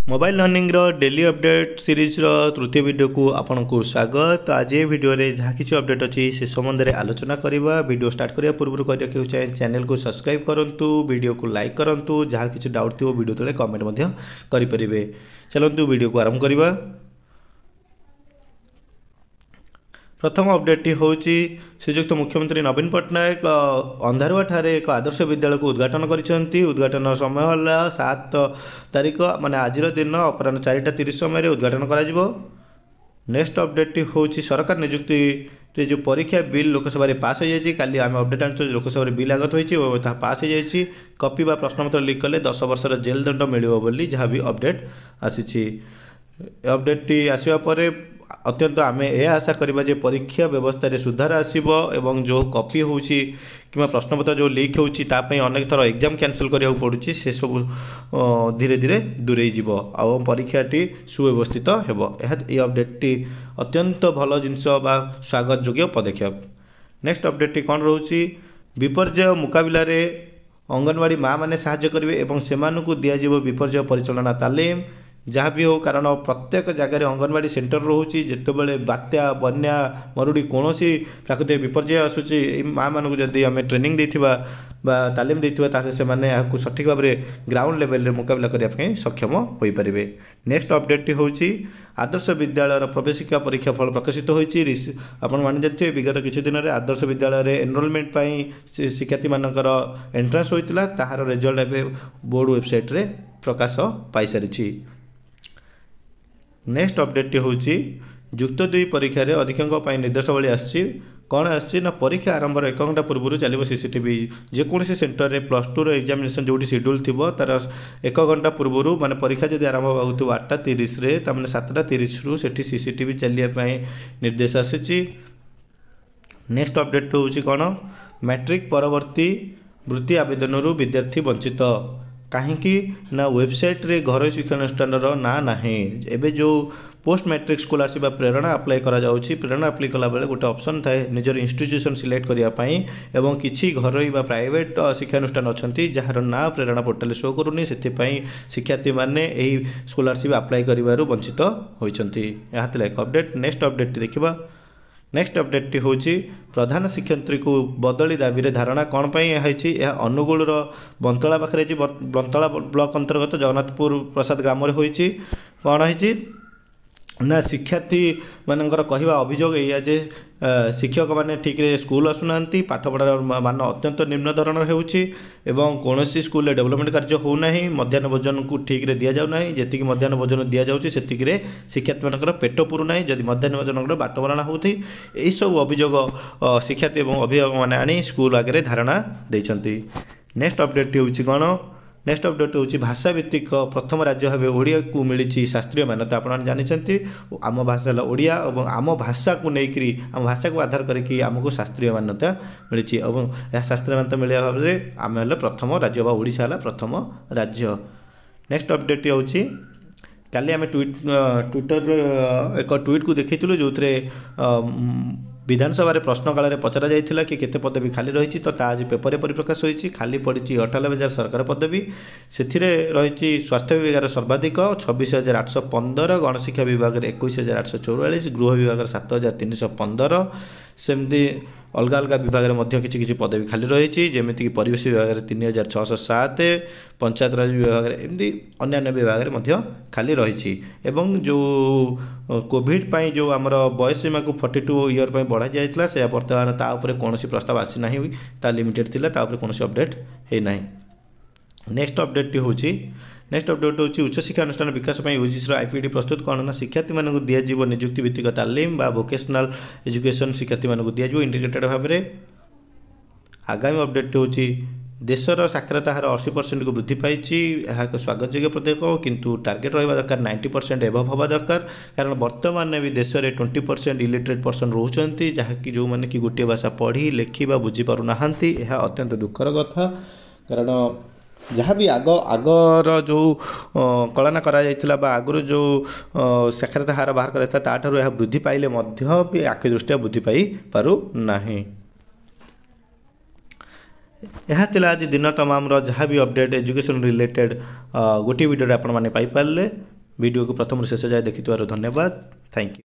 Mobile learning रो daily update series रो तृतीय video को आपन को स्वागत। आज ये वीडियो रे जहाँ किसी अपडेट अच्छी से संबंध में आलोचना करवा। वीडियो स्टार्ट करिया पूर्व करके चाहे चैनल को सब्सक्राइब करंतु, वीडियो को लाइक करंतु, जहाँ किसी डाउट थी वीडियो तले कमेंट मध्य करें। चलतु वीडियो को आरंभ करवा। प्रथम अपडेट हूँ श्रीजुक्त मुख्यमंत्री नवीन पट्टनायक अंधारुआ ठारे एक आदर्श विद्यालय को उद्घाटन करिसेंती। उद्घाटन समय है 7 तारिख माने आज दिन अपराह 4:30 समय उद्घाटन करा। नेक्स्ट अपडेट हूँ सरकार नियुक्ति जो परीक्षा बिल लोकसभा पास हो जाए। काली आम अपडेट आनी लोकसभा बिल आगत होता पास हो जाए। कॉपी बा प्रश्नपत्र लिक कले 10 वर्षर जेल दंड मिलिबो बोली जहाँ भी अपडेट आसी। अपडेट आसवा पर अत्यंत आम यह आशा करवा जे परीक्षा व्यवस्था रे सुधार आसीबो एवं जो कॉपी होउची कि प्रश्नपत्र जो लीक होउची तापई अनेक थर एग्जाम कैंसिल करिया पड़ुची से सब धीरे धीरे दूरे जीवो आ परीक्षाटी सुव्यवस्थित हेबो। यह अपडेटटी अत्यंत भल जिनस बा स्वागत योग्य पदक्षेप। नेक्स्ट अपडेटटी कौन रोची विपर्यय मुकाबिला रे अंगनवाड़ी माँ मैंने साहाय्य करेंगे एवं सेमानकु दियाजिवो विपर्यय परिचालना तालीम जहाँ भी हो। कारण प्रत्येक जगह अंगनवाड़ी सेंटर रोचे जितेबाला बात्या बन्या मरुड़ी कौन प्राकृतिक विपर्यय आसूची माँ मानक जदि आम ट्रेनिंग देथिबा बा तालीम देथिबा ताले से माने याकु सठिक भाव में ग्राउंड लेवल रे मुकाबला करने सक्षम हो पारे। नेक्स्ट अपडेट होची आदर्श विद्यालय प्रवेशिका परीक्षा फल प्रकाशित होती। आपण मान जानते विगत किछि दिन में आदर्श विद्यालय रे एनरोलमेंट पाई शिक्षार्थी मानकर एंट्रांस होइतिला ताहार रिजल्ट एबे बोर्ड वेबसाइट रे प्रकाश पाई सारिछि। नेक्स्ट अपडेट हूँ युक्त 2 परीक्षा रे अधिकांश निर्देशावली आसी कौन आसी ना परीक्षा आरंभ 1 घंटा पूर्व चलो सीसीटीवी जेकोसी सेंटर रे +2 एग्जामिनेशन जो शेड्यूल थी तार 1 घंटा पूर्व माने परीक्षा जब आरंभ हो 8:30 रे तामने 7:30 रु सेठी सीसीटीवी चलिए निर्देश आसी। नेक्स्ट अपडेट हूँ कौन मैट्रिक परवर्ती वृत्ति आवेदन विद्यार्थी वंचित कहीं ना वेबसाइट रे घर शिक्षानुष्ठान ना ना एबे जो पोस्ट मैट्रिक स्कॉलरशिप प्रेरणा अप्लाई करा जाउछि। प्रेरणा अप्लाई कला बेले गोटे ऑप्शन थाए निजर इंस्टीट्यूशन सिलेक्ट करिया पई एवं किछि घरोई बा प्राइवेट शिक्षानुष्ठान अछंती जहार ना प्रेरणा पोर्टल शो करूनी सेति पई शिक्षार्थी माने एही स्कॉलरशिप अप्लाई करिवारु वंचित होइछंती। यहा तले एक अपडेट। नेक्स्ट अपडेट देखिबा। नेक्स्ट अपडेट हूँ प्रधान शिक्षयित्री को बदली दाबी रे धारणा कौन पाई अनुगुल बंतला पाखे बंतला ब्लॉक अंतर्गत जगन्नाथपुर प्रसाद ग्राम होती कौन है ना शिक्षार्थी मानकर कहवा अभियोग या जे शिक्षक माने ठीक रे स्कूल आसुना पाठपढ़ार मान अत्यंत निम्न धरण होउछि एवं कौन स्कूल डेवलपमेंट कार्य होना मध्याह्न भोजन को ठीक रे दिया जाउ नाही जेतिक मध्याह्न भोजन दिया जाउछि सेतिक रे शिक्षार्थी मानकर पेट पुरु नाही जदि मध्याह्न भोजन बाटबरणा होथि एही सब अभियोग शिक्षार्थी एवं अभिभावक माने आनी स्कूल आगे धारणा देइछंती। नेक्स्ट अपडेट होउछि कोन नेक्स्ट अपडेट हूँ भाषा भित्तिक प्रथम राज्य भाव ओडिया को मिली शास्त्रीय मान्यता। आप जानते आम भाषा ओडिया और आम भाषा को लेकर आम भाषा को आधार करके आमको शास्त्रीय मान्यता मिली और यह शास्त्रीय मान्यता मिलवा भाव में आम है प्रथम राज्य ओडिशा है प्रथम राज्य। नेक्स्ट अपडेट हूँ काली आम ट्विटर एक ट्वीट को देखी जो विधानसभा प्रश्न काल में पचरा जाइथिला कि केते पदवी खाली रही तो आज पेपर परिप्रकाश होती खाली पड़ी 98,000 सरकारी पदवी से रही स्वास्थ्य विभाग सर्वाधिक 26,815 गणशिक्षा विभाग 21,844 गृह विभाग 7,315 सेमती अलग अलग विभाग में किसी पदवी खाली रही जमीक परिवेश विभाग 3,607 पंचायत राज विभाग एमती अन्य विभाग में खाली रही एवं जो कोविड पाई जो आमर बयस सीमा को 42 ईयर बढ़ा जाइए से बर्तमान तापर कौन प्रस्ताव आसी ना ता लिमिटेड थिला तापर कौन अपडेट है ना। नेक्स्ट अपडेट हूँ नेक्स्ट अपडेट हूँ उच्च शिक्षा अनुष्ठान विकास यूजीसी आईपीडी प्रस्तुत कौन ना शिक्षार्थी मानक दिज्व नियुक्ति भित्तिक तालीम बा वोकेशनल एजुकेशन शिक्षार्थी मानक दिज्व इंटीग्रेटेड भाव में। आगामी अपडेट हूँ देशर साक्षरता हार 80% को वृद्धि पाई एक स्वागत योग्य पदक्षेप किंतु टार्गेट रहा दरकार 90% एभव हवा दरकार। कारण वर्तमान भी देश में 20% इलिटरेट पर्सन रोचंती जहाँकि जो मैंने कि गोटे भाषा पढ़ी लेखि बा बुझी पारु नाहांती यह अत्यंत दुखर कथा। कारण जहाँ भी आगर जो कलना करा बा आगर जो साक्षरता हार बाहर करा ताठारु यह वृद्धि पाइले मध्य भी आखि दृष्टिया वृद्धि पाई पारु नाही। यह आज दिन तमाम जहाँ भी अपडेट एजुकेशन रिलेटेड गोटे वीडियो आपण मैंने पाइपारे वीडियो को प्रथम शेष जाए देखि धन्यवाद। Thank you.